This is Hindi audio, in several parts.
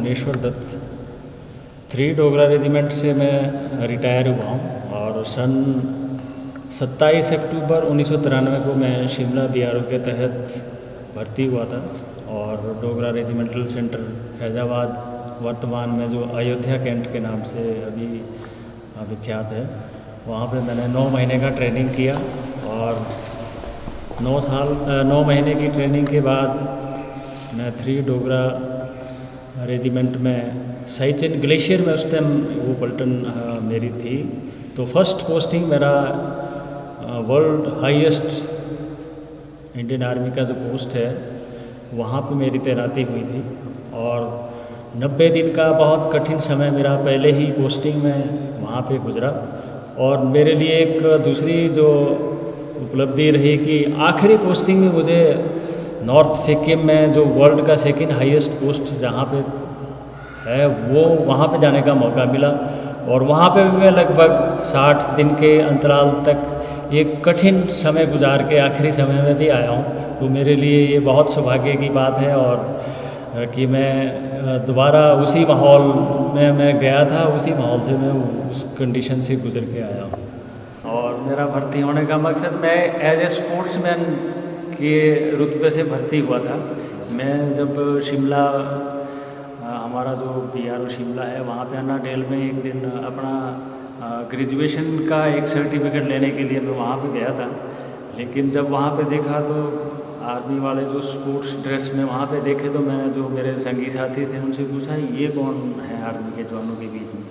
मुनेश्वर दत्त। 3 डोगरा रेजिमेंट से मैं रिटायर हुआ हूँ और सन 27 अक्टूबर 1993 को मैं शिमला बीआरओ के तहत भर्ती हुआ था और डोगरा रेजिमेंटल सेंटर फैज़ाबाद वर्तमान में जो अयोध्या कैंट के नाम से अभी विख्यात है, वहाँ पे मैंने 9 महीने का ट्रेनिंग किया और 9 महीने की ट्रेनिंग के बाद मैं 3 डोगरा रेजिमेंट में साइचेन ग्लेशियर में उस टाइम वो पलटन मेरी थी। तो फर्स्ट पोस्टिंग मेरा वर्ल्ड हाईएस्ट इंडियन आर्मी का जो पोस्ट है वहाँ पे मेरी तैनाती हुई थी और 90 दिन का बहुत कठिन समय मेरा पहले ही पोस्टिंग में वहाँ पे गुजरा। और मेरे लिए एक दूसरी जो उपलब्धि रही कि आखिरी पोस्टिंग में मुझे नॉर्थ सिक्किम में जो वर्ल्ड का सेकंड हाईएस्ट पोस्ट जहाँ पे है वो वहाँ पे जाने का मौका मिला और वहाँ पे भी मैं लगभग 60 दिन के अंतराल तक एक कठिन समय गुजार के आखिरी समय में भी आया हूँ। तो मेरे लिए ये बहुत सौभाग्य की बात है और कि मैं दोबारा उसी माहौल में मैं गया था, उसी माहौल से मैं उस कंडीशन से गुजर के आया हूँ। और मेरा भर्ती होने का मकसद, मैं एज ए स्पोर्ट्समैन के रुतबे से भर्ती हुआ था। मैं जब शिमला, हमारा जो बीआरओ शिमला है, वहाँ पे अन्ना डेल में एक दिन अपना ग्रेजुएशन का एक सर्टिफिकेट लेने के लिए मैं वहाँ पे गया था। लेकिन जब वहाँ पे देखा तो आर्मी वाले जो स्पोर्ट्स ड्रेस में वहाँ पे देखे तो मैंने जो मेरे संगी साथी थे उनसे पूछा ये कौन है आर्मी के जवानों के बीच में।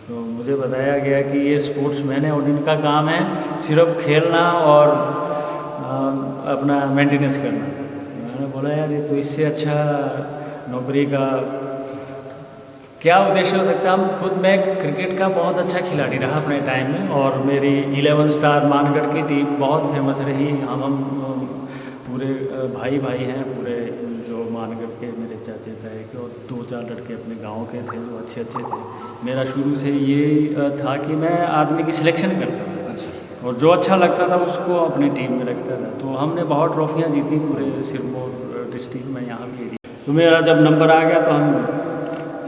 तो मुझे बताया गया कि ये स्पोर्ट्समैन है और इनका काम है सिर्फ खेलना और अपना मेंटेनेंस करना। मैंने बोला यार ये तो इससे अच्छा नौकरी का क्या उद्देश्य हो सकता है। हम खुद, मैं क्रिकेट का बहुत अच्छा खिलाड़ी रहा अपने टाइम में और मेरी 11 स्टार मानगढ़ की टीम बहुत फेमस रही। हम पूरे भाई हैं पूरे जो मानगढ़ के मेरे चाचे ताए के और 2-4 लड़के अपने गांव के थे जो अच्छे थे। मेरा शुरू से ये था कि मैं आदमी की सिलेक्शन करता था और जो अच्छा लगता था उसको अपनी टीम में रखता था। तो हमने बहुत ट्रॉफियाँ जीती पूरे सिरमौर डिस्ट्रिक्ट में, यहाँ भी। तो मेरा जब नंबर आ गया तो हम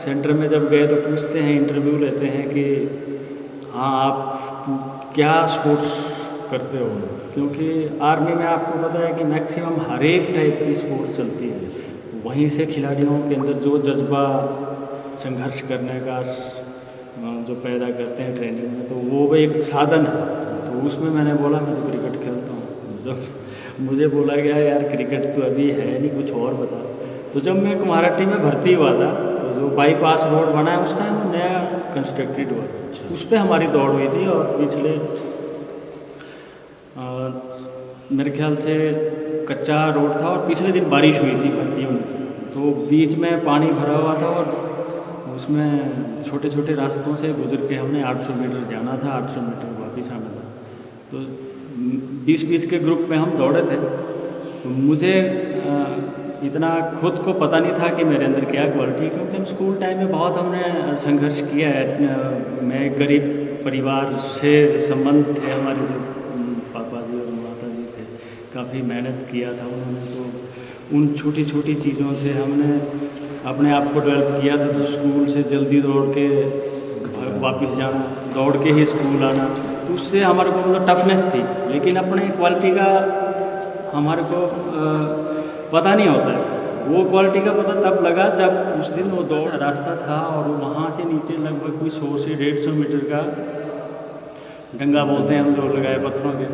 सेंटर में जब गए तो पूछते हैं, इंटरव्यू लेते हैं कि हाँ आप क्या स्पोर्ट्स करते हो, क्योंकि आर्मी में आपको पता है कि मैक्सिमम हर एक टाइप की स्पोर्ट्स चलती है। वहीं से खिलाड़ियों के अंदर जो जज्बा संघर्ष करने का जो पैदा करते हैं ट्रेनिंग में, तो वो एक साधन है। तो उसमें मैंने बोला मैं तो क्रिकेट खेलता हूँ। जब मुझे बोला गया यार क्रिकेट तो अभी है नहीं, कुछ और बता। तो जब मैं कुम्हारहट्टी में भर्ती हुआ था तो जो बाईपास रोड बना है उस टाइम नया कंस्ट्रक्टेड हुआ, उस पर हमारी दौड़ हुई थी। और पिछले मेरे ख्याल से कच्चा रोड था और पिछले दिन बारिश हुई थी भर्ती होने से, तो बीच में पानी भरा हुआ था और उसमें छोटे छोटे रास्तों से गुजर के हमने 800 मीटर जाना था, 800 मीटर वापस आना था। तो 20-20 के ग्रुप में हम दौड़े थे। तो मुझे इतना खुद को पता नहीं था कि मेरे अंदर क्या क्वालिटी, क्योंकि हम स्कूल टाइम में बहुत हमने संघर्ष किया है। मैं गरीब परिवार से संबंध थे हमारे, जो पापा जी और माता जी थे, काफ़ी मेहनत किया था उन्होंने। तो उन छोटी छोटी चीज़ों से हमने अपने आप को डेवलप किया था। तो स्कूल से जल्दी दौड़ के वापस जाना, दौड़ के ही स्कूल आना, तो उससे हमारे को मतलब टफनेस थी। लेकिन अपने क्वालिटी का हमारे को पता नहीं होता है। वो क्वालिटी का पता तब लगा जब उस दिन वो दौड़ रास्ता था और वहाँ से नीचे लगभग कोई 100 से 150 मीटर का डंगा बोलते हैं हम जो लगाए पत्थरों के,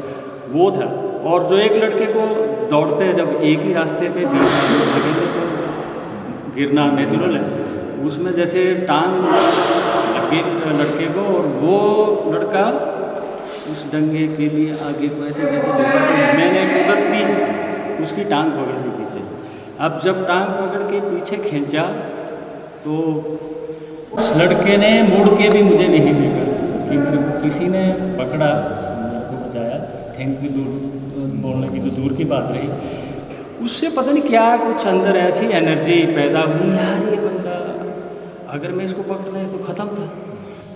वो था। और जो एक लड़के को दौड़ते जब एक ही रास्ते पे भागेंगे तो गिरना नेचुरल है, उसमें जैसे टांग लगे लड़के को और वो लड़का उस डंगे के लिए आगे को ऐसे जैसे मैंने मदद की, उसकी टांग पकड़ ली पीछे। अब जब टांग पकड़ के पीछे खींचा तो उस लड़के ने मुड़ के भी मुझे नहीं देखा कि मेरे को किसी ने पकड़ा, मेरे को बचाया। थैंक यू दूर बोलने की तो दूर की बात रही, उससे पता नहीं क्या कुछ अंदर ऐसी एनर्जी पैदा हुई, यार ये बंदा अगर मैं इसको पकड़ लें तो ख़त्म था।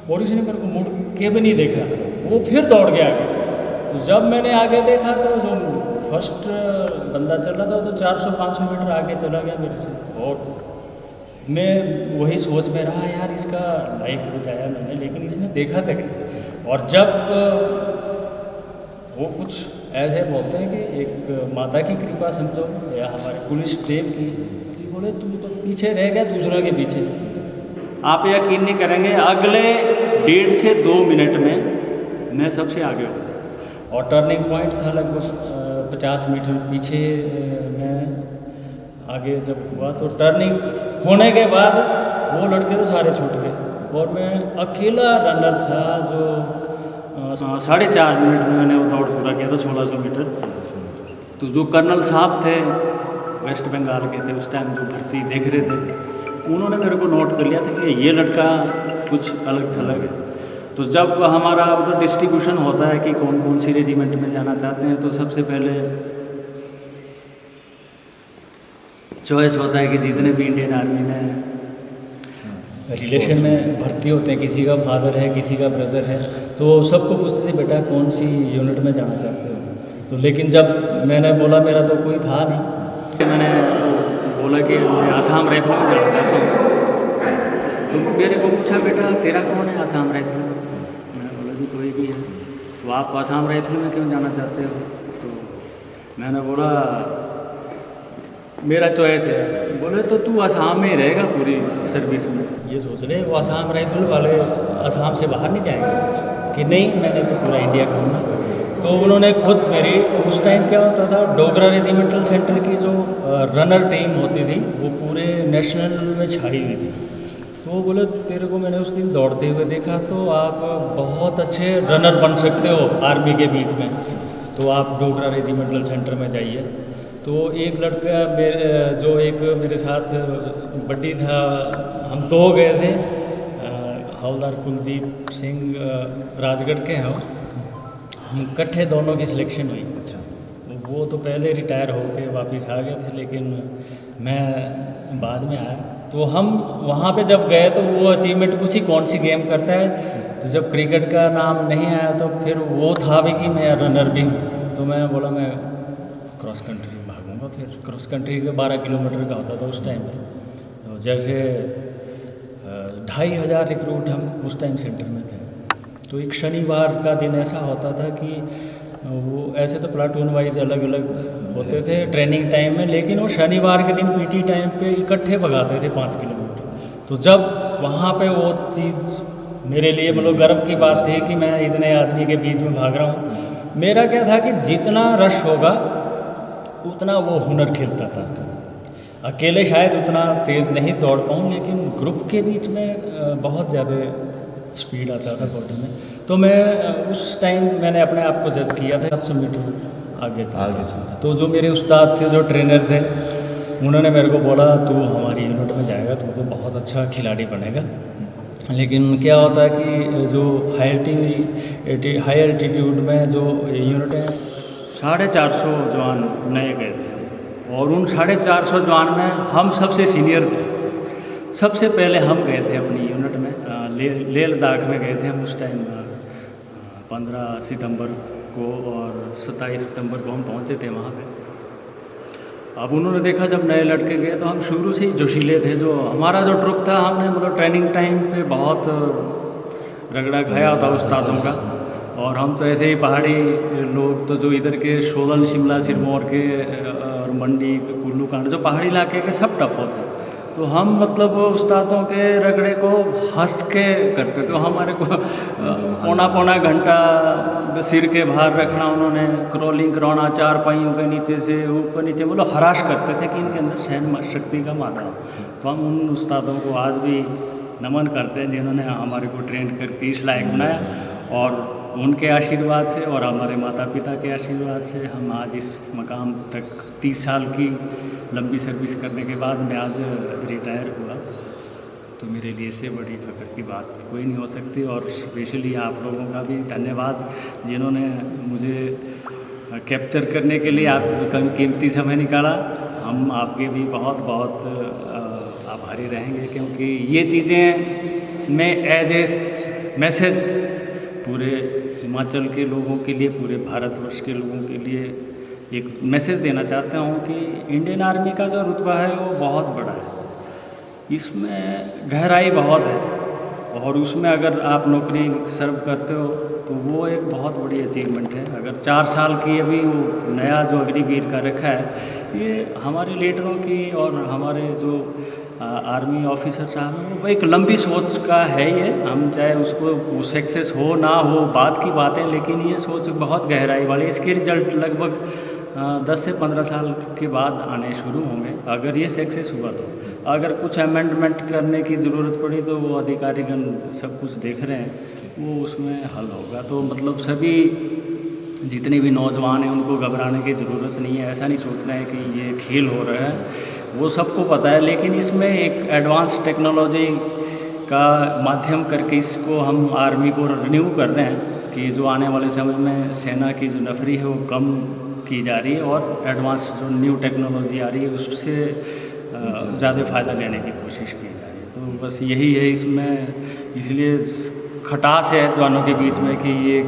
और इसने मेरे को मुड़ के भी नहीं देखा, वो फिर दौड़ गया आगे। तो जब मैंने आगे देखा तो जो फर्स्ट बंदा चल रहा था तो 400-500 मीटर आगे चला गया मेरे से। और मैं वही सोच में रहा यार, इसका लाइफ बचाया मैंने लेकिन इसने देखा तक नहीं। और जब वो कुछ ऐसे बोलते हैं कि एक माता की कृपा समझो या हमारे पुलिस देव की, कि बोले तू तो पीछे रह गया दूसरों के पीछे। आप यकीन नहीं करेंगे, अगले 1.5 से 2 मिनट में मैं सबसे आगे हूँ। और टर्निंग पॉइंट था लगभग 50 मीटर पीछे मैं आगे जब हुआ, तो टर्निंग होने के बाद वो लड़के तो सारे छूट गए और मैं अकेला रनर था जो 4.5 मिनट में मैंने वो दौड़ पूरा किया था, 1600 मीटर। तो जो कर्नल साहब थे वेस्ट बंगाल के थे उस टाइम, जो भर्ती देख रहे थे, उन्होंने मेरे को नोट कर लिया था कि ये लड़का कुछ अलग थलग है। तो जब हमारा उधर डिस्ट्रीब्यूशन होता है कि कौन कौन सी रेजिमेंट में जाना चाहते हैं, तो सबसे पहले चॉइस होता है कि जितने भी इंडियन आर्मी में रिलेशन में भर्ती होते हैं, किसी का फादर है किसी का ब्रदर है, तो सबको पूछते थे बेटा कौन सी यूनिट में जाना चाहते हो। तो लेकिन जब मैंने बोला मेरा तो कोई था नहीं, मैंने बोला कि मैं आसाम राइफल में जाना चाहता हूँ। तो मेरे को पूछा बेटा तेरा कौन है आसाम राइफल में? मैंने बोला जी कोई भी है। तो आप आसाम राइफल में क्यों जाना चाहते हो? तो मैंने बोला मेरा चॉइस है। बोले तो तू आसाम में ही रहेगा पूरी सर्विस में। ये सोच रहे वो आसाम राइफल वाले आसाम से बाहर नहीं जाएंगे कि नहीं मैंने तो पूरा इंडिया घूमना। तो उन्होंने खुद मेरी, उस टाइम क्या होता था डोगरा रेजिमेंटल सेंटर की जो रनर टीम होती थी वो पूरे नेशनल में छाई हुई थी। तो वो बोले तेरे को मैंने उस दिन दौड़ते हुए देखा तो आप बहुत अच्छे रनर बन सकते हो आर्मी के बीच में, तो आप डोगरा रेजिमेंटल सेंटर में जाइए। तो एक लड़का जो एक मेरे साथ बड्डी था, हम 2 गए थे, हवलदार कुलदीप सिंह राजगढ़ के हैं, हम इकट्ठे दोनों की सिलेक्शन हुई। अच्छा। वो तो पहले रिटायर होके वापस आ गए थे लेकिन मैं बाद में आया। तो हम वहाँ पे जब गए तो वो अचीवमेंट पूछी कौन सी गेम करता है, तो जब क्रिकेट का नाम नहीं आया तो फिर वो था भी कि मैं रनर भी हूँ। तो मैं बोला मैं क्रॉस कंट्री भागूंगा। फिर क्रॉस कंट्री के 12 किलोमीटर का होता था उस टाइम में। तो जैसे 2500 रिक्रूट हम उस टाइम सेंटर में थे। तो एक शनिवार का दिन ऐसा होता था कि वो ऐसे तो प्लाटून वाइज अलग अलग होते थे ट्रेनिंग टाइम में, लेकिन वो शनिवार के दिन पीटी टाइम पे इकट्ठे भगाते थे 5 किलोमीटर। तो जब वहाँ पे वो चीज़ मेरे लिए मतलब गर्व की बात थी कि मैं इतने आदमी के बीच में भाग रहा हूँ। मेरा क्या था कि जितना रश होगा उतना वो हुनर खिलता था। अकेले शायद उतना तेज़ नहीं दौड़ पाऊँ लेकिन ग्रुप के बीच में बहुत ज़्यादा स्पीड आता था बॉडी में। तो मैं उस टाइम मैंने अपने आप को जज किया था 700 मीटर आगे था। तो जो मेरे उस्ताद थे, जो ट्रेनर थे, उन्होंने मेरे को बोला तू हमारी यूनिट में जाएगा, तू तो बहुत अच्छा खिलाड़ी बनेगा। लेकिन क्या होता है कि जो हाई एल्टीट्यूड में जो यूनिट है 450 जवान नए गए थे और उन 450 जवान में हम सबसे सीनियर थे। सबसे पहले हम गए थे अपनी यूनिट में लेह लद्दाख में गए थे हम उस टाइम 15 सितंबर को और 27 सितंबर को हम पहुंचे थे वहाँ पे। अब उन्होंने देखा जब नए लड़के गए तो हम शुरू से ही जोशीले थे। जो हमारा जो ट्रुप था हमने मतलब ट्रेनिंग टाइम पे बहुत रगड़ा खाया था उस्तादों का। और हम तो ऐसे ही पहाड़ी लोग, तो जो इधर के सोलन शिमला सिरमौर के और मंडी कुल्लू कांड जो पहाड़ी इलाके के सब टफ होते हैं। तो हम मतलब उस्तादों के रगड़े को हंस के करते थे। तो हमारे को पौना घंटा सिर के बाहर रखना, उन्होंने क्रॉलिंग कराना 4 पाइयों के नीचे से ऊपर नीचे, मतलब हराश करते थे कि इनके अंदर सहन शक्ति का मात्रा हो। तो हम उन उस्तादों को आज भी नमन करते हैं जिन्होंने हमारे को ट्रेन करके इस लायक बनाया। और उनके आशीर्वाद से और हमारे माता पिता के आशीर्वाद से हम आज इस मकाम तक 30 साल की लंबी सर्विस करने के बाद मैं आज रिटायर हुआ। तो मेरे लिए इससे बड़ी फ़ख्र की बात कोई नहीं हो सकती। और स्पेशली आप लोगों का भी धन्यवाद जिन्होंने मुझे कैप्चर करने के लिए आप कीमती समय निकाला। हम आपके भी बहुत बहुत आभारी रहेंगे, क्योंकि ये चीज़ें मैं एज ए मैसेज पूरे हिमाचल के लोगों के लिए, पूरे भारतवर्ष के लोगों के लिए एक मैसेज देना चाहता हूँ कि इंडियन आर्मी का जो रुतबा है वो बहुत बड़ा है। इसमें गहराई बहुत है, और उसमें अगर आप नौकरी सर्व करते हो तो वो एक बहुत बड़ी अचीवमेंट है। अगर 4 साल की अभी वो नया जो अग्निवीर का रखा है, ये हमारे लीडरों की और हमारे जो आर्मी ऑफिसर साहब हैं, वो एक लंबी सोच का है ये। हम चाहे उसको वो सक्सेस हो ना हो बात की बात है, लेकिन ये सोच बहुत गहराई वाली। इसके रिजल्ट लगभग 10 से 15 साल के बाद आने शुरू होंगे, अगर ये सक्सेस हुआ तो। अगर कुछ अमेंडमेंट करने की ज़रूरत पड़ी तो वो अधिकारीगण सब कुछ देख रहे हैं, वो उसमें हल होगा। तो मतलब सभी जितने भी नौजवान हैं उनको घबराने की ज़रूरत नहीं है। ऐसा नहीं सोचना है कि ये खेल हो रहा है, वो सबको पता है, लेकिन इसमें एक एडवांस टेक्नोलॉजी का माध्यम करके इसको हम आर्मी को रिन्यू कर रहे हैं कि जो आने वाले समय में सेना की जो नफरी है वो कम की जा रही है, और एडवांस जो न्यू टेक्नोलॉजी आ रही है उससे ज़्यादा फ़ायदा लेने की कोशिश की जा रही है। तो बस यही है इसमें, इसलिए खटास है जवानों के बीच में कि ये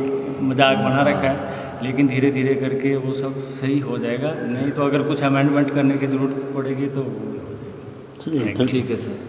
मजाक बना रखा है, लेकिन धीरे धीरे करके वो सब सही हो जाएगा। नहीं तो अगर कुछ अमेंडमेंट करने की ज़रूरत पड़ेगी तो ठीक है सर।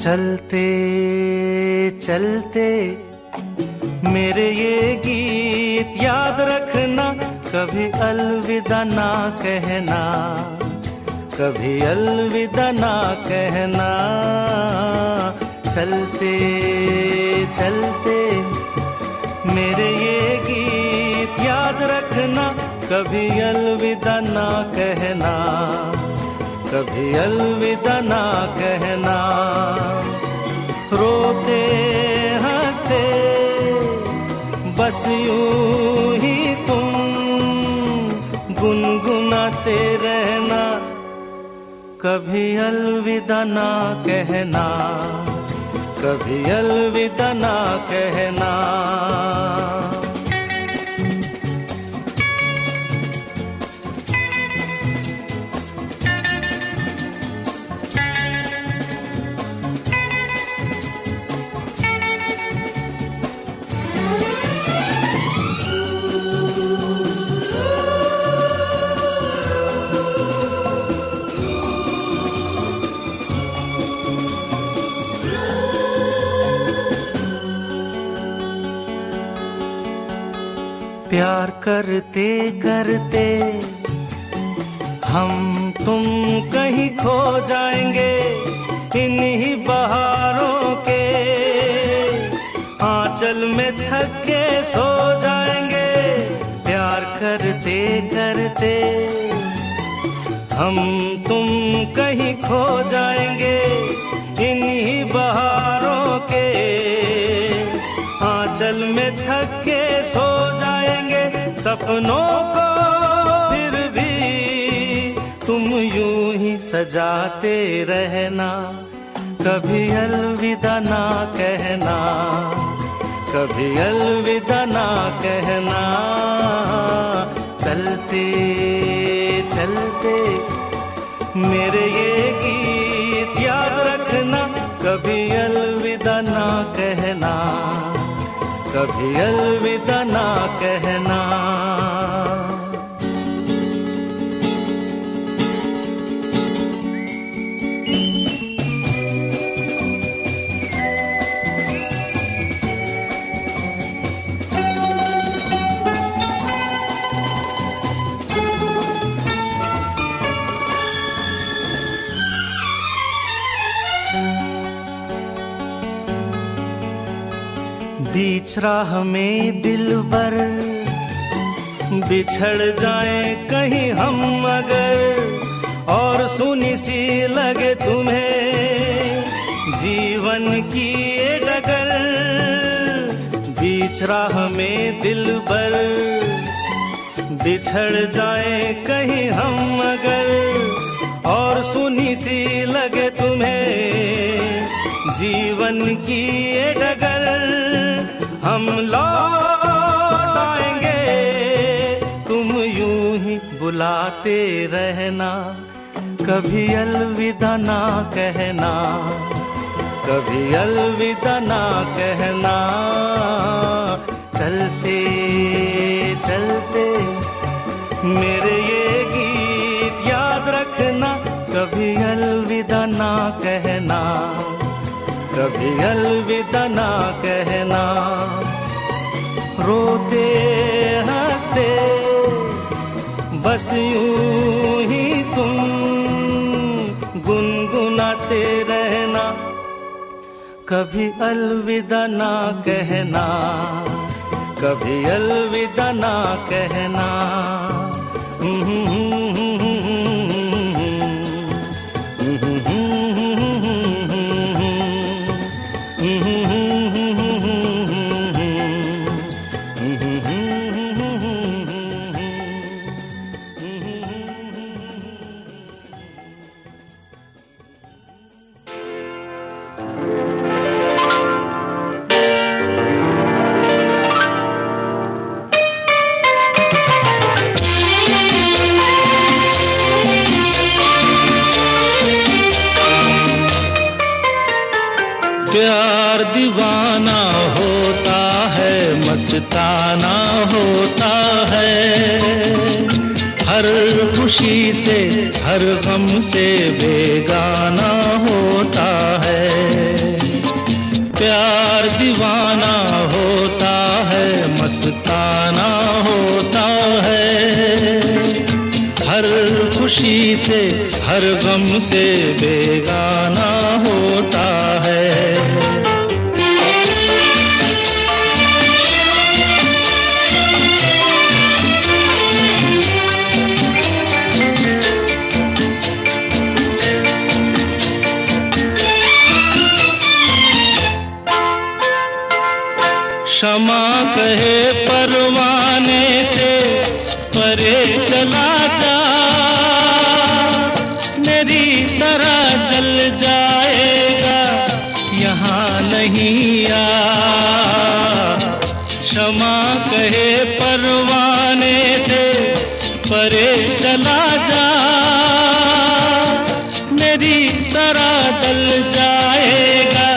चलते चलते मेरे ये गीत याद रखना, कभी अलविदा ना कहना, कभी अलविदा ना कहना। चलते चलते मेरे ये गीत याद रखना, कभी अलविदा ना कहना, कभी अलविदा ना कहना। रोते हंसते बस यूं ही तुम गुनगुनाते रहना, कभी अलविदा ना कहना, कभी अलविदा ना कहना। प्यार करते करते हम तुम कहीं खो जाएंगे, इन्हीं बहारों के आंचल में थक के सो जाएंगे। प्यार करते करते हम तुम कहीं खो जाएंगे, इन्हीं बहारों के आंचल में थक के सो जाएंगे। सपनों को फिर भी तुम यूं ही सजाते रहना, कभी अलविदा ना कहना, कभी अलविदा ना कहना। चलते चलते मेरे ये गीत याद रखना, कभी अलविदा ना कहना, कभी अलविदा ना कहना। बीच राह में दिलबर बिछड़ जाए कहीं हम अगर, और सुनी सी लगे तुम्हें जीवन की ये डगर। बीच राह में दिलबर बिछड़ जाए कहीं हम अगर, और सुनी सी लगे तुम्हें जीवन की ये डगर, हम लौट आएंगे तुम यूं ही बुलाते रहना, कभी अलविदा ना कहना, कभी अलविदा ना कहना। चलते चलते मेरे ये गीत याद रखना, कभी अलविदा ना कहना, कभी अलविदा ना कहना। रोते हंसते बस यूं ही तुम गुनगुनाते रहना, कभी अलविदा ना कहना, कभी अलविदा ना कहना। प्यार दीवाना होता है, मस्ताना होता है, हर खुशी से हर गम से बेगाना होता है। प्यार दीवाना होता है, मस्ताना होता है, हर खुशी से हर गम से बेगाना होता है। क्षमा कहे परवाने से परे चला जा, मेरी तरह जल जाएगा यहाँ नहीं आ। क्षमा कहे परवाने से परे चला जा, मेरी तरह जल जाएगा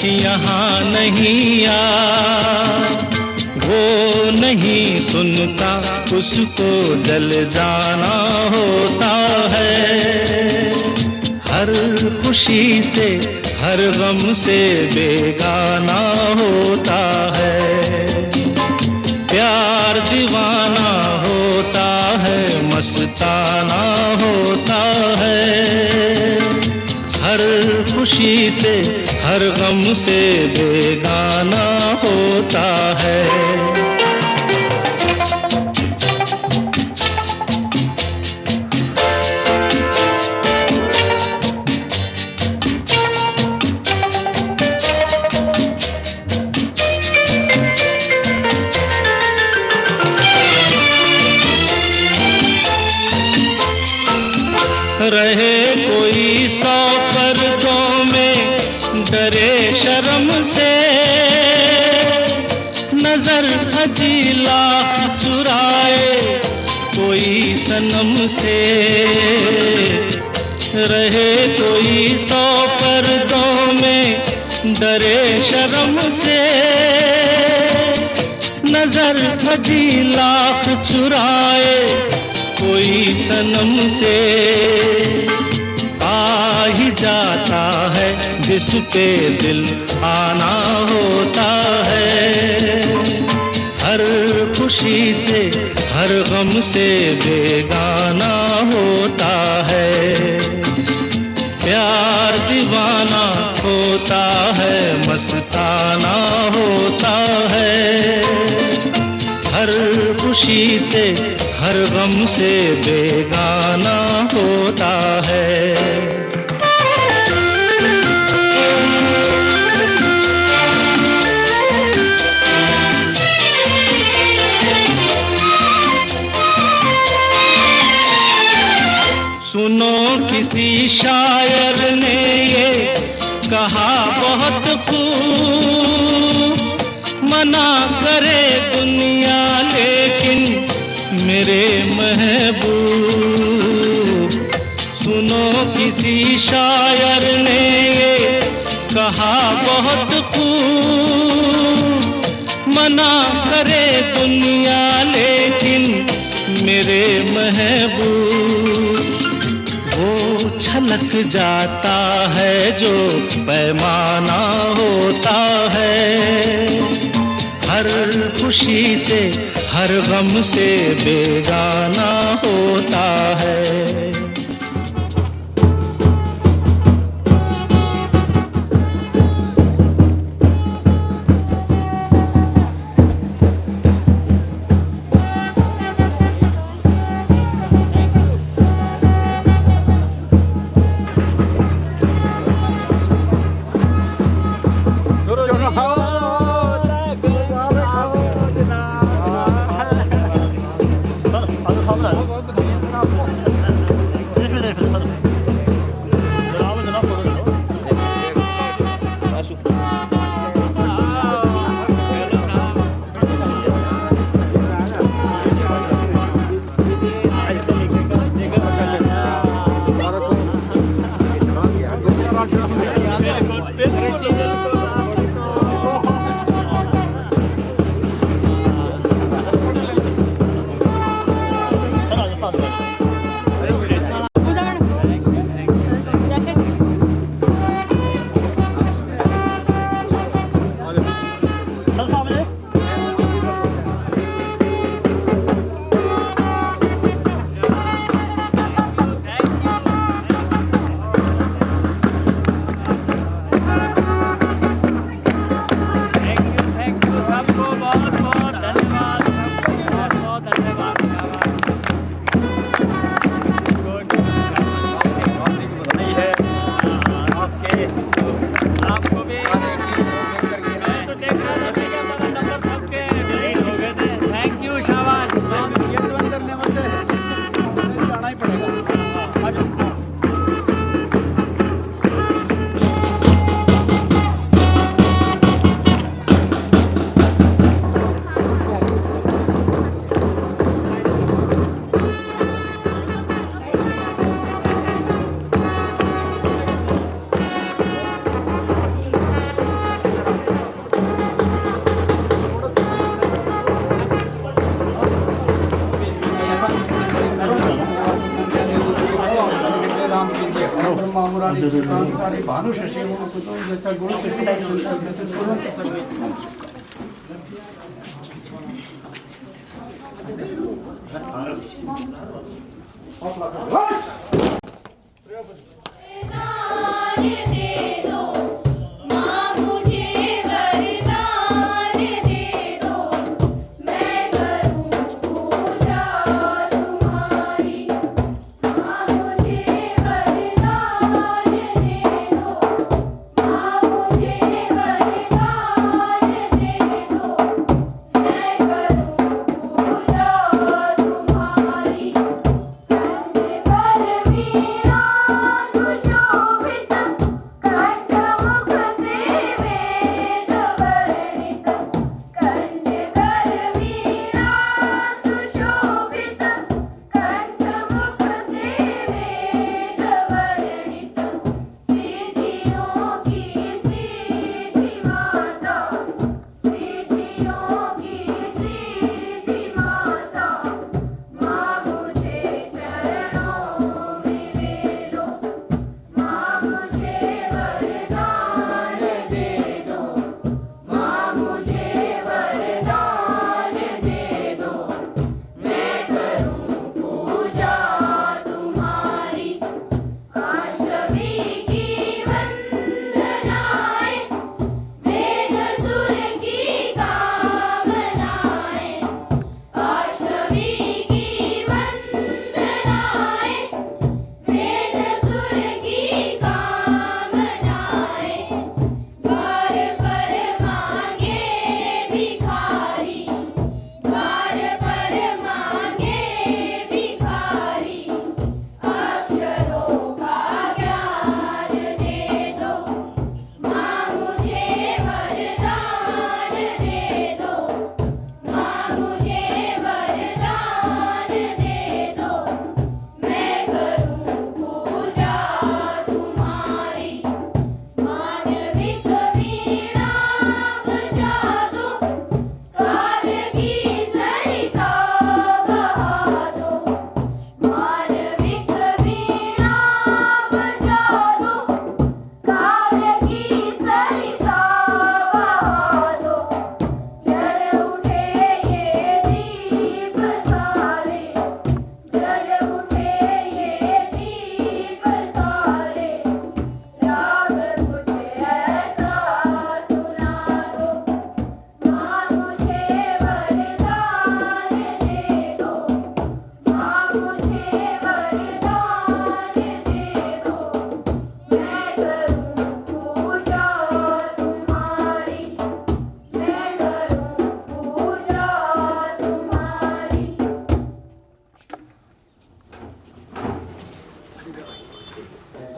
यहाँ नहीं आ। वो नहीं सुनता उसको जल जाना होता है, हर खुशी से हर गम से बेगाना होता है। प्यार दीवाना होता है, मस्ताना होता है, हर खुशी से हर गम से बेगाना होता है। रहे कोई 100 पर्दों में, डरे शर्म से, नजर हजीला चुराए कोई सनम से। रहे कोई 100 पर्दों में, डरे शर्म से, नजर हजीला चुराए कोई सनम से। आ ही जाता है जिस पे दिल आना होता है, हर खुशी से हर गम से बेगाना होता है। प्यार दीवाना होता है, मस्ताना होता है, हर खुशी से हर गम से बेगाना होता है। सुनो किसी शायर ने ये कहा बहुत खूब, मना करे दुनिया लेकिन मेरे महबूब। सुनो किसी शायर ने ये कहा बहुत खूब, मना करे दुनिया लेकिन मेरे महबूब। वो छलक जाता है जो पैमाना होता है, हर खुशी से हर गम से बेगाना होता है। भानु शशि गुरु तुम्हारी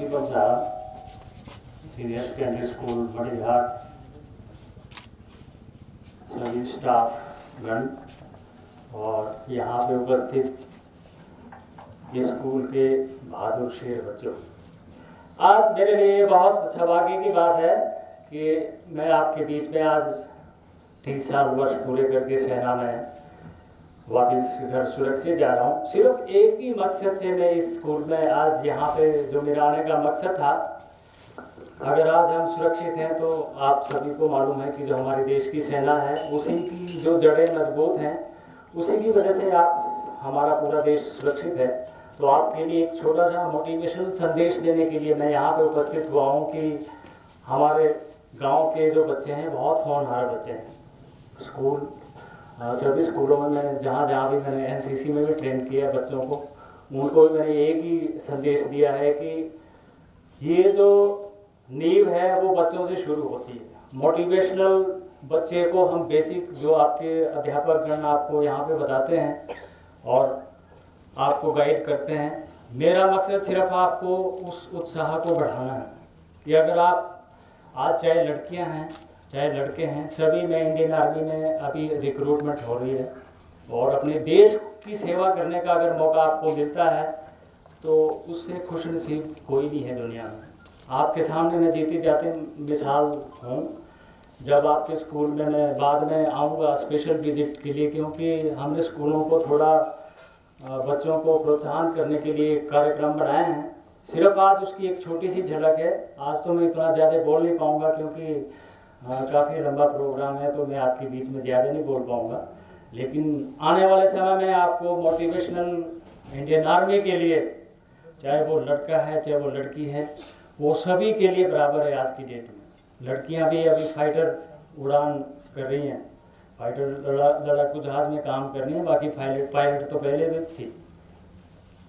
प्रिंसिपल साहब, सीनियर सेकेंडरी स्कूल बड़ीघाट, सभी स्टाफगण और यहाँ पे उपस्थित स्कूल के बहादुर शेर बच्चों, आज मेरे लिए बहुत सौभाग्य की बात है कि मैं आपके बीच में आज 30 साल वर्ष पूरे करके सेना में वापस घर सुरक्षित जा रहा हूँ। सिर्फ एक ही मकसद से मैं इस स्कूल में आज यहाँ पे जो मेरा आने का मकसद था, अगर आज हम सुरक्षित हैं तो आप सभी को मालूम है कि जो हमारे देश की सेना है उसी की जो जड़ें मजबूत हैं, उसी की वजह से आप हमारा पूरा देश सुरक्षित है। तो आपके लिए एक छोटा सा मोटिवेशनल संदेश देने के लिए मैं यहाँ पे उपस्थित हुआ हूँ कि हमारे गांव के जो बच्चे हैं बहुत होनहार बच्चे हैं। स्कूल सभी स्कूलों में मैं जहाँ भी मैंने एनसीसी में भी ट्रेन किया बच्चों को, उनको भी मैंने एक ही संदेश दिया है कि ये जो नींव है वो बच्चों से शुरू होती है। मोटिवेशनल बच्चे को हम बेसिक जो आपके अध्यापकगण आपको यहाँ पे बताते हैं और आपको गाइड करते हैं, मेरा मकसद सिर्फ आपको उस उत्साह को बढ़ाना है कि अगर आप आज चाहे लड़कियां हैं चाहे लड़के हैं, सभी में इंडियन आर्मी में अभी रिक्रूटमेंट हो रही है और अपने देश की सेवा करने का अगर मौका आपको मिलता है तो उससे खुशनसीब कोई नहीं है दुनिया में। आपके सामने मैं जीती जाती मिसाल हूँ। जब आपके स्कूल में मैं बाद में आऊँगा स्पेशल विजिट के लिए, क्योंकि हमने स्कूलों को थोड़ा बच्चों को प्रोत्साहन करने के लिए कार्यक्रम बनाए हैं। सिर्फ आज उसकी एक छोटी सी झलक है। आज तो मैं इतना ज़्यादा बोल नहीं पाऊँगा क्योंकि काफ़ी लंबा प्रोग्राम है, तो मैं आपके बीच में ज़्यादा नहीं बोल पाऊँगा। लेकिन आने वाले समय में आपको मोटिवेशनल इंडियन आर्मी के लिए, चाहे वो लड़का है चाहे वो लड़की है, वो सभी के लिए बराबर है। आज की डेट में लड़कियां भी अभी फाइटर उड़ान कर रही हैं, फाइटर लड़ाकू जहाज में काम कर रही हैं, बाकी पायलट तो पहले भी थी।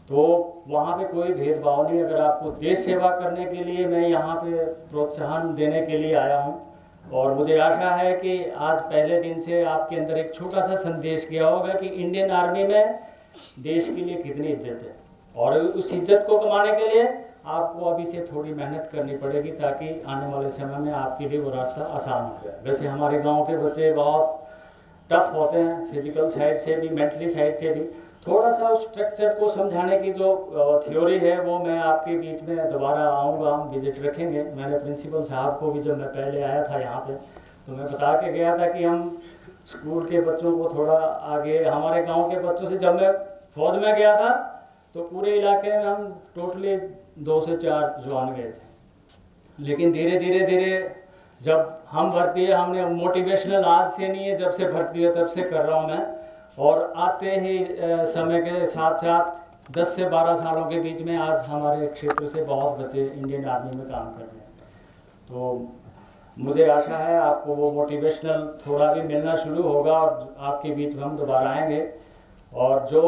तो वहाँ पे कोई भेदभाव नहीं। अगर आपको देश सेवा करने के लिए मैं यहाँ पे प्रोत्साहन देने के लिए आया हूँ और मुझे आशा है कि आज पहले दिन से आपके अंदर एक छोटा सा संदेश गया होगा कि इंडियन आर्मी में देश के लिए कितनी इज्जत है और उस इज्जत को कमाने के लिए आपको अभी से थोड़ी मेहनत करनी पड़ेगी ताकि आने वाले समय में आपके लिए वो रास्ता आसान हो जाए। वैसे हमारे गांव के बच्चे बहुत टफ होते हैं, फिजिकल साइड से भी मेंटली साइड से भी। थोड़ा सा उस स्ट्रक्चर को समझाने की जो थ्योरी है वो मैं आपके बीच में दोबारा आऊँगा, हम विजिट रखेंगे। मैंने प्रिंसिपल साहब को भी जब मैं पहले आया था यहाँ पे तो मैं बता के गया था कि हम स्कूल के बच्चों को थोड़ा आगे, हमारे गाँव के बच्चों से, जब मैं फौज में गया था तो पूरे इलाके में हम टोटली 2 से 4 जवान गए थे। लेकिन धीरे धीरे जब हम भर्ती है, हमने मोटिवेशनल आज से नहीं है, जब से भर्ती है तब से कर रहा हूँ मैं। और आते ही समय के साथ साथ 10 से 12 सालों के बीच में आज हमारे क्षेत्र से बहुत बच्चे इंडियन आर्मी में काम कर रहे हैं। तो मुझे आशा है आपको वो मोटिवेशनल थोड़ा भी मिलना शुरू होगा और आपके बीच में हम दोबारा आएंगे। और जो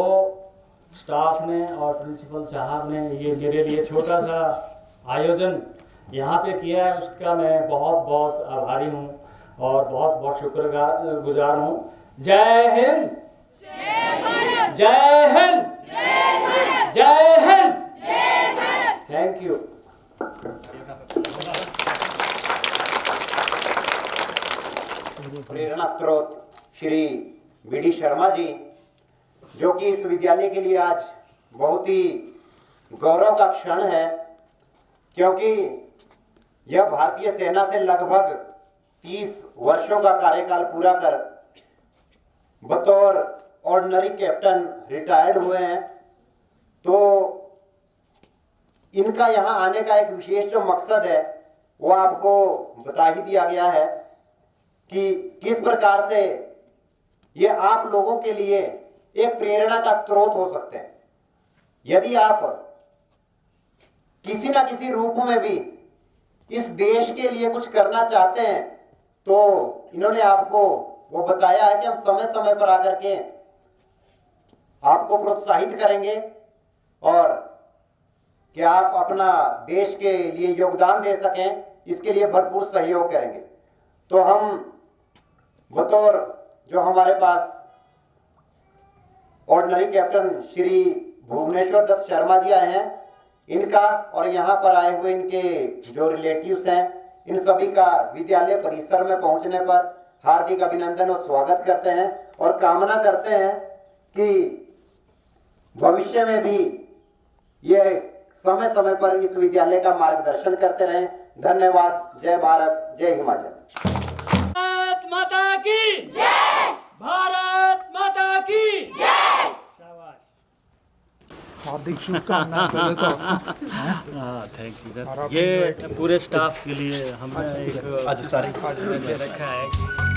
स्टाफ ने और प्रिंसिपल साहब ने ये मेरे लिए छोटा सा आयोजन यहाँ पे किया है, उसका मैं बहुत बहुत आभारी हूँ और बहुत बहुत शुक्रगुजार हूँ। जय हिंद, जय हिंद, जय हिंद, थैंक यू। प्रेरणा स्रोत श्री बी.डी. शर्मा जी, जो कि इस विद्यालय के लिए आज बहुत ही गौरव का क्षण है, क्योंकि यह भारतीय सेना से लगभग 30 वर्षों का कार्यकाल पूरा कर बतौर ऑर्डिनरी कैप्टन रिटायर्ड हुए हैं। तो इनका यहाँ आने का एक विशेष जो मकसद है वो आपको बता ही दिया गया है कि किस प्रकार से ये आप लोगों के लिए एक प्रेरणा का स्रोत हो सकते हैं। यदि आप किसी ना किसी रूप में भी इस देश के लिए कुछ करना चाहते हैं तो इन्होंने आपको वो बताया है कि हम समय समय पर आकर के आपको प्रोत्साहित करेंगे और कि आप अपना देश के लिए योगदान दे सकें, इसके लिए भरपूर सहयोग करेंगे। तो हम बतौर जो हमारे पास ऑर्डिनरी कैप्टन श्री भुवनेश्वर दत्त शर्मा जी आए हैं, इनका और यहाँ पर आए हुए इनके जो रिलेटिव्स हैं, इन सभी का विद्यालय परिसर में पहुँचने पर हार्दिक अभिनंदन और स्वागत करते हैं और कामना करते हैं कि भविष्य में भी ये समय समय पर इस विद्यालय का मार्गदर्शन करते रहें। धन्यवाद। जय भारत, जय हिमाचल। भारत माता की जय। भारत माता की जय। हार्दिक शुभकामनाएं पहले तो। हाँ, थैंक यू सर। ये पूरे स्टाफ के लिए हमने एक आज सारे रखा है।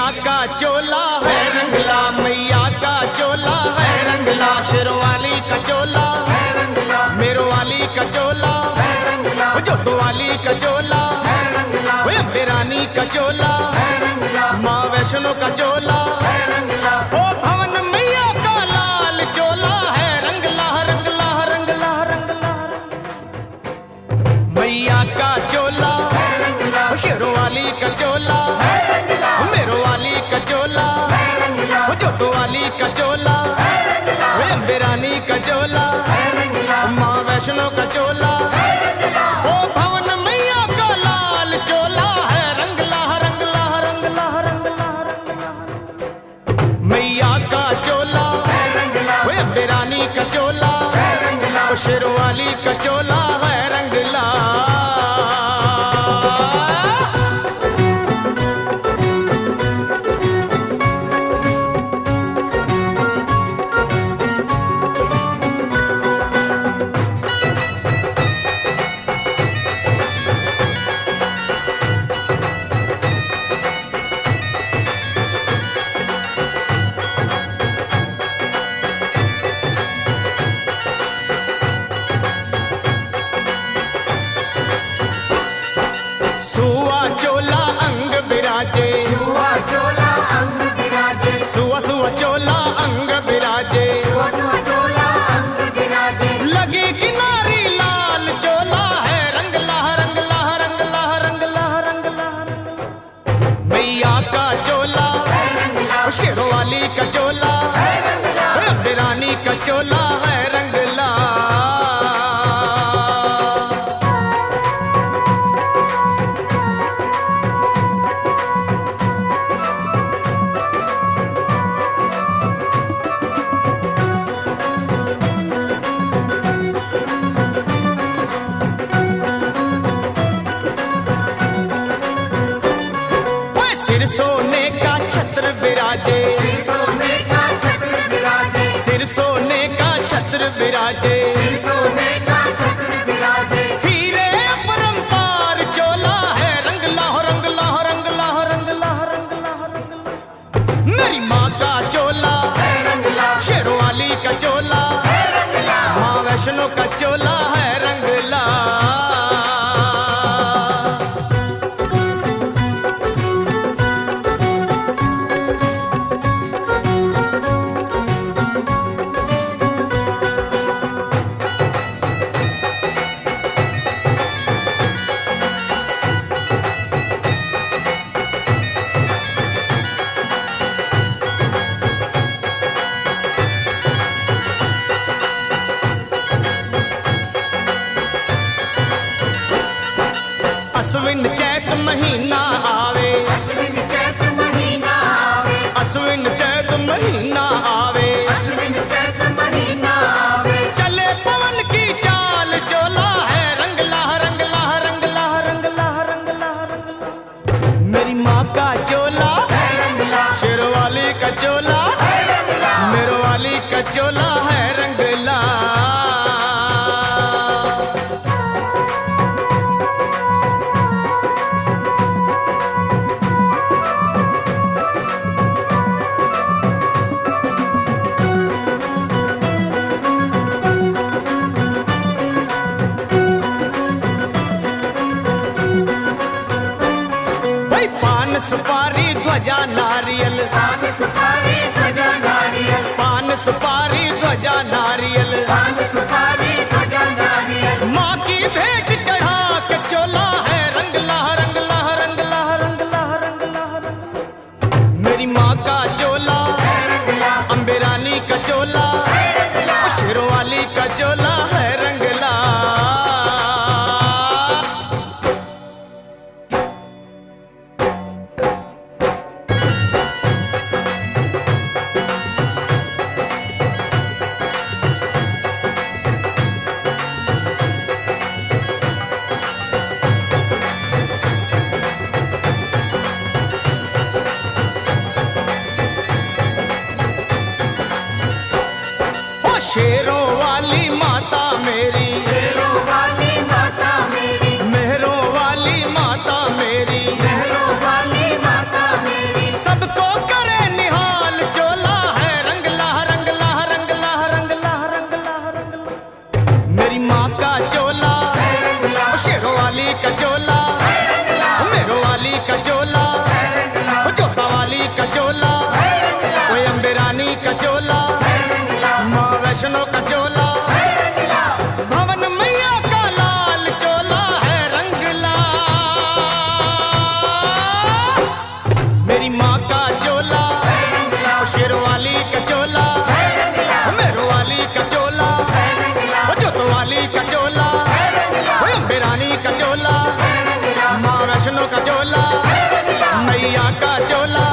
का चोला है रंगला, मैया का चोला है रंगला, शेरवाली का चोला है रंगला, मेरो वाली का चोला है रंगला, जोतो वाली का चोला है रंगला, अम्बे रानी का चोला है रंगला, माँ वैष्णो का चोला है रंगला, ओ भवन मैया का लाल चोला है रंगला रंगला रंगला रंगला, मैया का चोला है रंगला, शेरों वाली का चोला है रंगला, मेरो वाली का चोला है रंगला, जोतो वाली का चोला है रंगला, अम्बे रानी का चोला है रंगला, माँ वैष्णो का चोला है रंगला, ओ भवन मैया का लाल चोला है रंगला रंगला रंगला रंगला रंगला, मैया का चोला है रंगला, अम्बे रानी का चोला है रंगला, शेरों वाली का चोला है रंगला। सुआ चोला अंग बिराजे, सुआ चोला अंग बिराजे, सुआ सुआ चोला अंग बिराजे, सुआ सुआ चोला अंग बिराजे, लगी किनारी लाल चोला है रंगला रंगला रंगला रंगला रंगला, मैया का चोला है रंगला, शेरों वाली का चोला है रंगला, अम्बे रानी का चोला है रंगला। ओए सिर सोने का छत्र बिराजे, सिर सोने का छत्र बिराजे, सिर सोने का छत्र बिराजे, सिर सोने का छत्र बिराजे, हीरे अपरंपार चोला है रंगला रंगला रंगला रंगला रंगला रंगला, मेरी माँ का चोला है रंगला, शेरों वाली का चोला है रंगला, माँ वैष्णो का चोला है रंगला। अश्विन चैत महीना आवे, अश्विन चैत महीना आवे, अश्विन चैत महीना आवे, अश्विन चैत महीना आवे, चले पवन की चाल चोला है रंगला रंगला रंगला रंगला रंगला रंगला, मेरी माँ का चोला है रंगला, शेरों वाली का चोला है रंगला, मेरो वाली का चोला है रंगला। भाई पान सुपारी ध्वजा नारियल, पान सुपारी ध्वजा नारियल, पान सुपारी ध्वजा नारियल, पान सुपारी ध्वजा नारियल, माँ की भेंट चढ़ा के चोला है रंगला रंगला रंगला रंगला रंगला रंगला, मेरी माँ का चोला है रंगला, अम्बे रानी का चोला है रंगला, शेरों वाली का चोला है रंगला। शेरों वाली माता का चोला, कोई अम्बे रानी का चोला, माँ वैष्णो का चोला, भवन मैया का लाल चोला है रंगला। मेरी माँ का चोला, शेरवाली का चोला, मेहरवाली का चोला, जोतवाली का चोला, अम्बे रानी का चोला, माँ वैष्णो का चोला, मैया का चोला,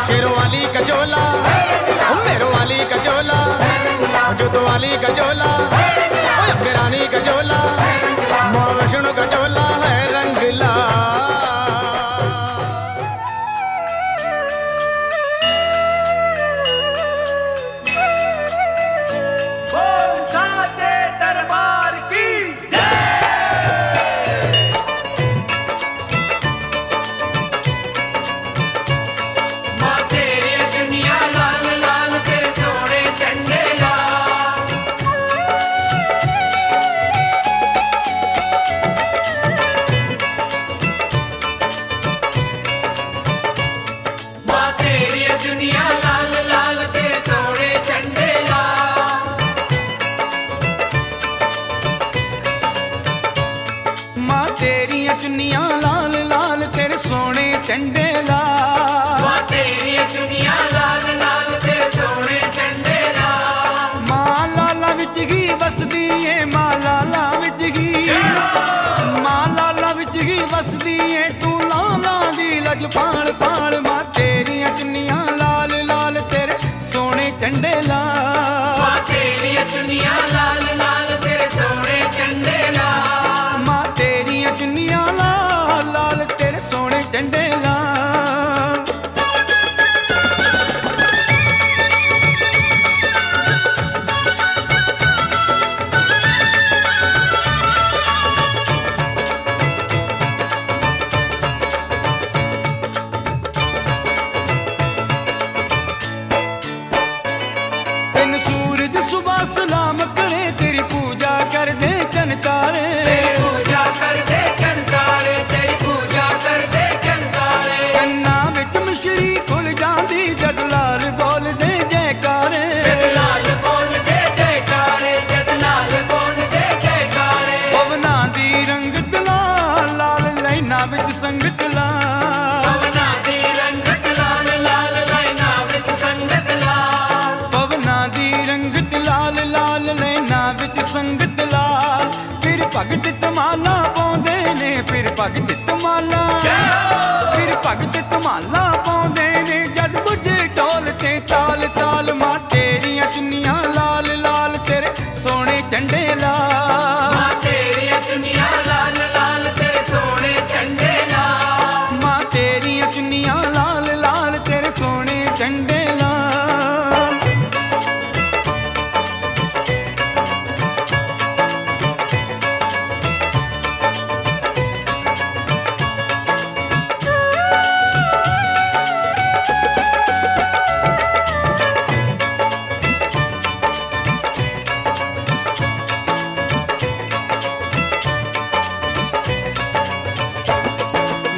शेरवाली का चोला, मेहरवाली का चोला, जोतवाली का चोला, अम्बे रानी का चोला, माँ वैष्णो का चोला है रंगला। चुनिया लाल लाल तेरे सोने झंडे ला, माँ तेरी चुनिया लाल लाल तेरे सोने झंडे ला। माँ लाला विच ही बसदी है, माँ लाला विच ही, माँ लाला विच ही बसदी है, तू लाला दी लज पाल पाल। माँ तेरी चुनिया लाल लाल तेरे सोने झंडे ला, माँ तेरी चुनिया लाल लाल तेरे सोने झंडे ला। माँ तेरी चुनिया लाल लाल तेरे सोने झंडे ला। तेन सूरज सुबह सलाम करे, तेरी पूजा कर दे जन तारे, तेरी पूजा कर दे जन तारे, तेरी पूजा कर दे जन तारे। कन्ना विच मिश्री खुल जांदी, जग लाल बोल दे जयकारे, जग लाल बोल दे जयकारे, जग लाल बोल दे जयकारे। पवना दी रंगत लाल लाल लाइना विच संगत लाल, पवना दी रंगत लाल लाल लाइना विच संगत लाल। पवना दी रंगत लाल लाल लाइना विच संगत लाल। फिर भगत तमाला पाउंदे ने, फिर भगत तमाला, फिर भगत तमाला पाउंदे ने, जद बुझे ढोल ते ताल ताल। माँ तेरियां चुन्नियां लाल लाल तेरे सोने झंडे ला, माँ तेरियां चुन्नियां लाल लाल तेरे सोने झंडे ला। माँ तेरियां चुन्नियां लाल लाल तेरे सोने झंडे ला।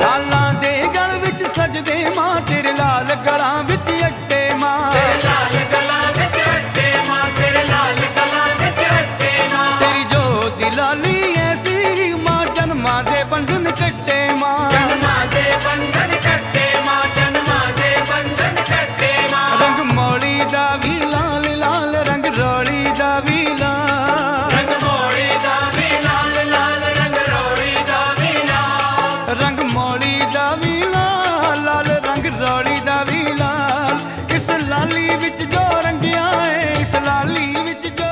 लाला दे गल विच सजदे माँ, तेरे लाल गलां विच अट्टे माँ, तेरे लाल गलां विच अट्टे माँ, तेरे लाल गलां विच अट्टे माँ। तेरी जोत लाली ऐसी माँ, जन्मां दे बंधन कट्टे माँ, जन्मां दे बंधन कट्टे माँ, जन्मां दे बंधन कट्टे माँ। रंग मौली दा भी लाल लाल, रंग रोली दा भी लाल, रंग मौली दा भी लाल लाल, रंग रोली दा भी लाल। रंग मौली दा भी लाल लाल, रंग रोली दा भी लाल। इस लाली विच जो रंगिया है, इस लाली विच जो।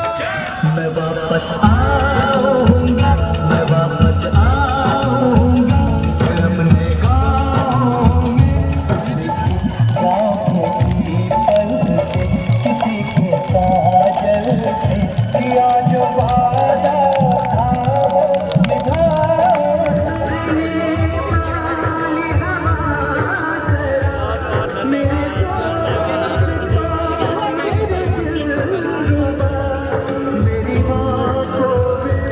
मैं वापस आऊंगा, मैं वापस आऊंगा, अपने गाँव में किसी की राहों की पल से, किसी के काजल से किया जो वादा था वो निभा। मेरे मेरी आँखों में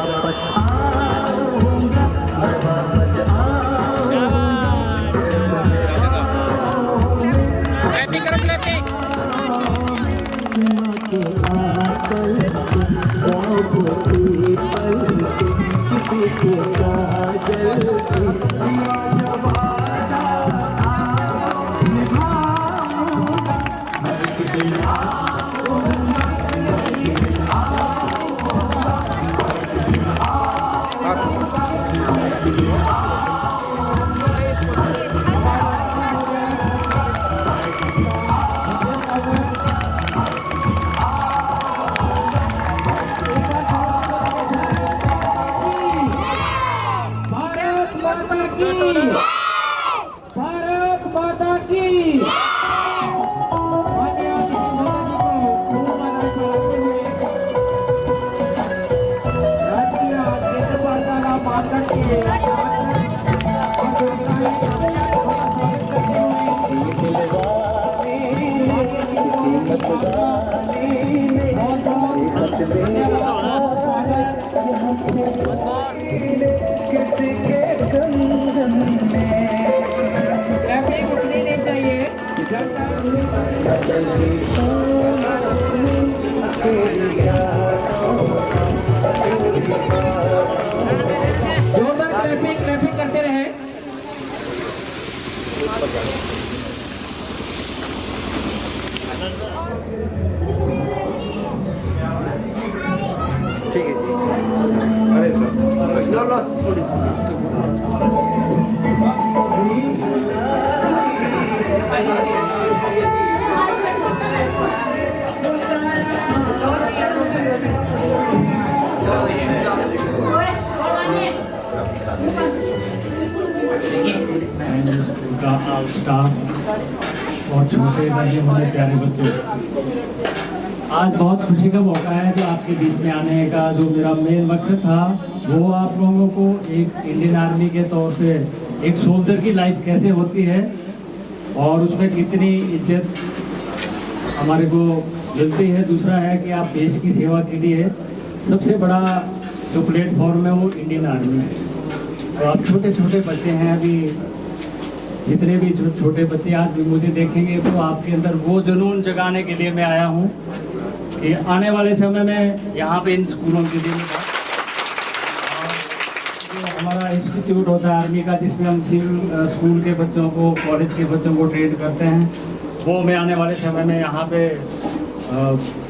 वापस आऊंगा, मैं वापस किसी के काजल से निभाऊंगा, मैं एक दिन भारत माता की किसी के कंगन में जोरदार क्लैपिंग करते रहे। ठीक है जी। अरे स्कूल का ऑल स्टाफ और छोटे बड़े हमारे प्यारे बच्चों, आज बहुत खुशी का मौका है जो आपके बीच में आने का। जो मेरा मेन मकसद था वो आप लोगों को एक इंडियन आर्मी के तौर पे एक सोल्जर की लाइफ कैसे होती है और उसमें कितनी इज्जत हमारे को मिलती है। दूसरा है कि आप देश की सेवा के लिए सबसे बड़ा जो प्लेटफॉर्म है वो इंडियन आर्मी है। और आप छोटे छोटे बच्चे हैं, अभी जितने भी छोटे बच्चे आज भी मुझे देखेंगे तो आपके अंदर वो जुनून जगाने के लिए मैं आया हूँ कि आने वाले समय में यहाँ पे इन स्कूलों के लिए जो हमारा इंस्टीट्यूट होता है आर्मी का, जिसमें हम सिविल स्कूल के बच्चों को, कॉलेज के बच्चों को ट्रेन करते हैं, वो मैं आने वाले समय में यहाँ पे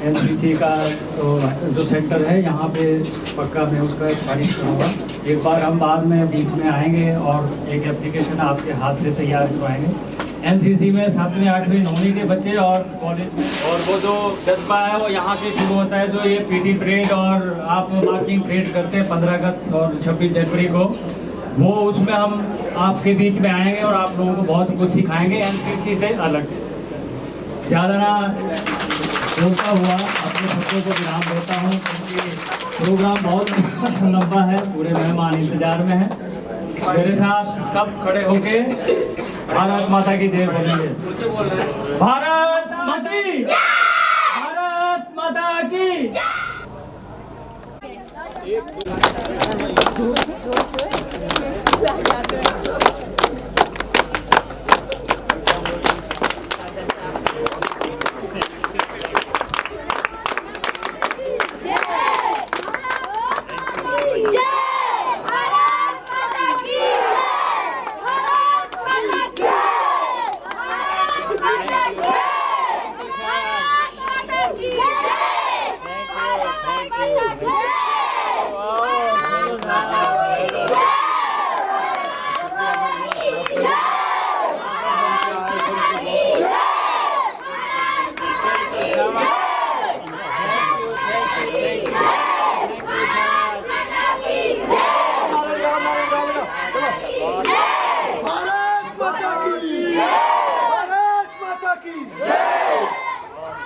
एनसीसी का जो सेंटर है यहाँ पे पक्का मैं उसका सिफारिश करूँगा। एक बार हम बाद में बीच में आएंगे और एक एप्लीकेशन आपके हाथ से तैयार करवाएंगे। एनसीसी में 7वीं 8वीं 9वीं के बच्चे और कॉलेज में, और वो जो जज्बा है वो यहाँ से शुरू होता है। जो ये पीटी परेड और आप मार्चिंग परेड करते हैं 15 अगस्त और 26 जनवरी को, वो उसमें हम आपके बीच में आएंगे और आप लोगों को बहुत कुछ सिखाएंगे एनसीसी से अलग से। ज़्यादा ना बोलता हुआ अपने बच्चों को विराम देता हूँ क्योंकि प्रोग्राम बहुत लंबा है, पूरे मेहमान इंतजार में हैं। मेरे साथ सब खड़े होके भारत माता की जय बोलेंगे। भारत माता की, भारत माता की।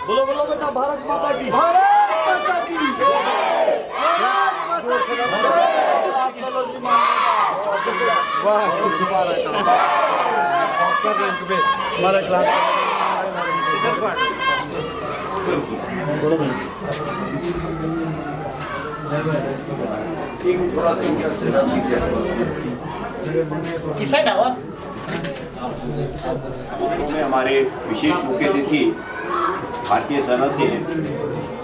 बोलो बोलो बेटा, भारत माता की, भारत माता की, भारत माता की। हमारा क्लास में हमारे विशेष मुख्य अतिथि भारतीय सेना से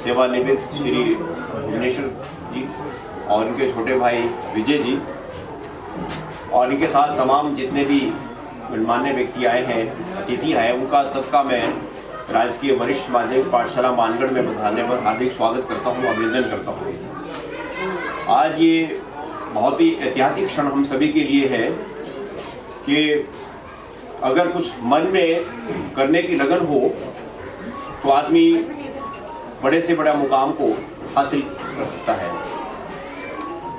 सेवानिवृत्त श्री भुवनेश्वर जी और उनके छोटे भाई विजय जी और इनके साथ तमाम जितने भी गणमान्य व्यक्ति आए हैं, अतिथि आए, उनका सबका मैं राजकीय वरिष्ठ माध्यमिक पाठशाला मानगढ़ में पधारने पर हार्दिक स्वागत करता हूँ, अभिनंदन करता हूँ। आज ये बहुत ही ऐतिहासिक क्षण हम सभी के लिए है कि अगर कुछ मन में करने की लगन हो तो आदमी बड़े से बड़ा मुकाम को हासिल कर सकता है।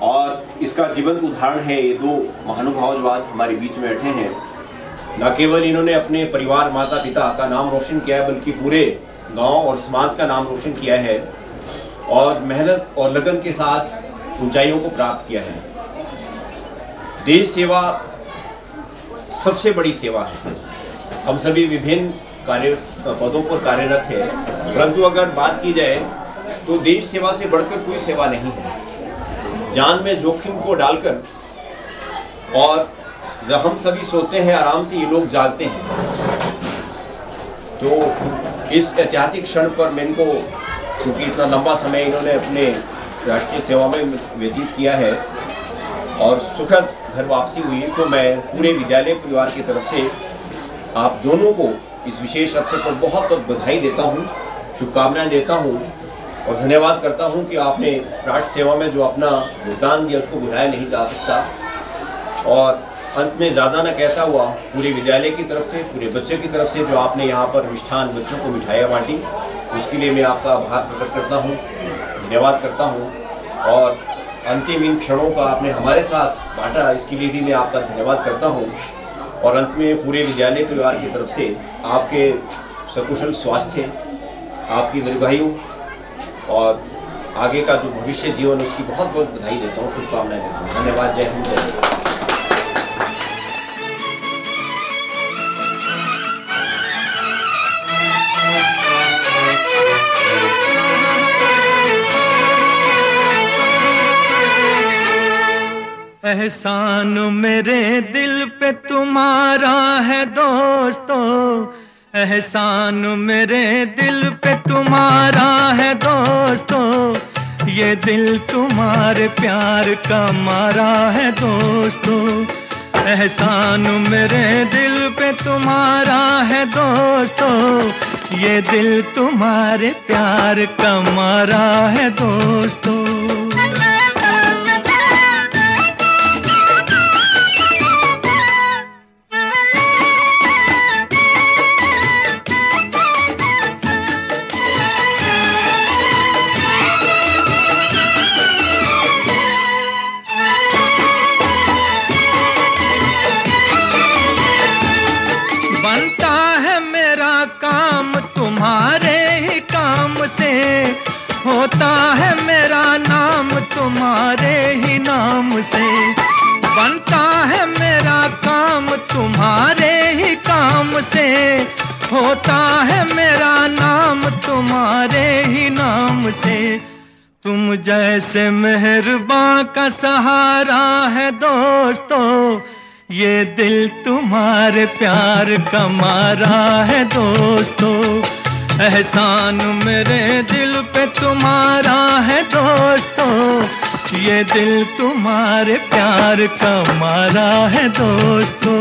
और इसका जीवंत उदाहरण है ये दो महानुभाव जो आज हमारे बीच में बैठे हैं। न केवल इन्होंने अपने परिवार, माता पिता का नाम रोशन किया है, बल्कि पूरे गांव और समाज का नाम रोशन किया है और मेहनत और लगन के साथ ऊंचाइयों को प्राप्त किया है। देश सेवा सबसे बड़ी सेवा है। हम सभी विभिन्न पदों पर कार्यरत हैं, परंतु अगर बात की जाए तो देश सेवा से बढ़कर कोई सेवा नहीं है। जान में जोखिम को डालकर, और जब हम सभी सोते हैं आराम से, ये लोग जागते हैं। तो इस ऐतिहासिक क्षण पर मैं इनको, क्योंकि इतना लंबा समय इन्होंने अपने राष्ट्रीय सेवा में व्यतीत किया है और सुखद घर वापसी हुई, तो मैं पूरे विद्यालय परिवार की तरफ से आप दोनों को इस विशेष अवसर पर बहुत बहुत बधाई देता हूँ, शुभकामनाएं देता हूँ और धन्यवाद करता हूँ कि आपने राष्ट्र सेवा में जो अपना योगदान दिया उसको भुलाया नहीं जा सकता। और अंत में ज़्यादा न कहता हुआ, पूरे विद्यालय की तरफ से, पूरे बच्चों की तरफ से जो आपने यहाँ पर मिष्ठान बच्चों को मिठाइयाँ बांटी, उसके लिए मैं आपका आभार प्रकट करता हूँ, धन्यवाद करता हूँ। और अंतिम इन क्षणों का आपने हमारे साथ बांटा, इसके लिए भी मैं आपका धन्यवाद करता हूँ। और अंत में पूरे विद्यालय परिवार की तरफ से आपके सकुशल स्वास्थ्य, आपकी दीर्घायु और आगे का जो भविष्य जीवन, उसकी बहुत बहुत बधाई देता हूँ, शुभकामनाएं देता हूँ। धन्यवाद। जय हिंद, जय हिंद। एहसान मेरे दिल पे तुम्हारा है दोस्तों, एहसान मेरे दिल पे तुम्हारा है दोस्तों, ये दिल तुम्हारे प्यार का मारा है दोस्तों। एहसान मेरे दिल पे तुम्हारा है दोस्तों, ये दिल तुम्हारे प्यार का मारा है दोस्तों। बनता है मेरा काम तुम्हारे ही काम से, होता है मेरा नाम तुम्हारे ही नाम से। बनता है मेरा काम तुम्हारे ही काम से, होता है मेरा नाम तुम्हारे ही नाम से। तुम जैसे मेहरबान का सहारा है दोस्तों, ये दिल तुम्हारे प्यार का मारा है दोस्तों। एहसान मेरे दिल पे तुम्हारा है दोस्तों, ये दिल तुम्हारे प्यार का मारा है दोस्तों।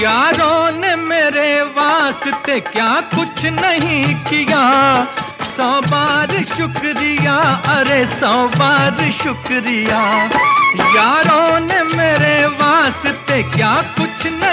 यारों ने मेरे वास्ते क्या कुछ नहीं किया, 100 बार शुक्रिया, अरे 100 बार शुक्रिया। यारों ने मेरे वास्ते क्या कुछ नहीं